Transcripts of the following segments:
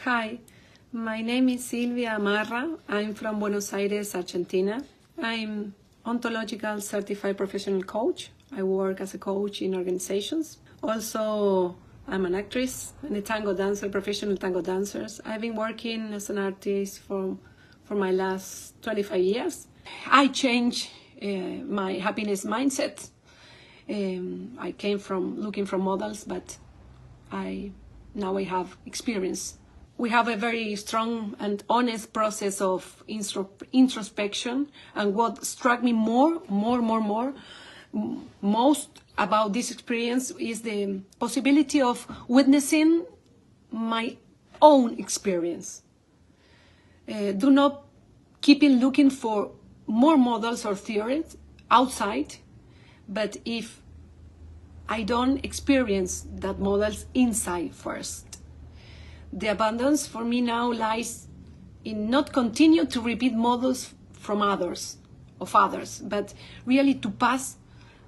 Hi, my name is Silvia. I'm from Buenos Aires, Argentina. I'm ontological certified professional coach. I work as a coach in organizations. Also, I'm an actress and a tango dancer, professional tango dancers. I've been working as an artist for my last 25 years. I changed my happiness mindset. I came from looking for models, but now I have experience. We have a very strong and honest process of introspection, and what struck me most about this experience is the possibility of witnessing my own experience. Do not keep looking for more models or theories outside, but if I don't experience that models inside first. The abundance for me now lies in not continue to repeat models from others, but really to pass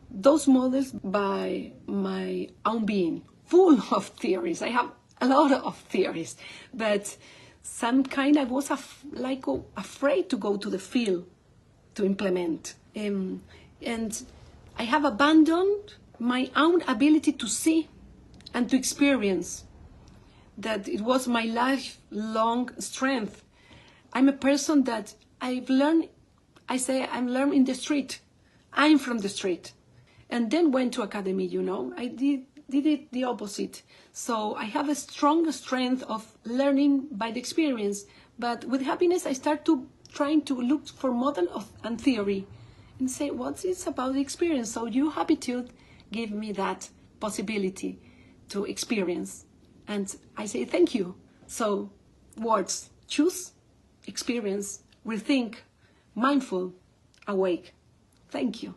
those models by my own being, full of theories. I have a lot of theories, but some kind I was afraid to go to the field to implement. And I have abandoned my own ability to see and to experience. That it was my lifelong strength. I'm a person that I'm learned in the street. I'm from the street. And then went to academy, I did it the opposite. So I have a strong strength of learning by the experience. But with happiness, I start trying to look for model and theory and say, what is about the experience? So your Happiitude give me that possibility to experience. And I say, thank you. So words, choose, experience, rethink, mindful, awake. Thank you.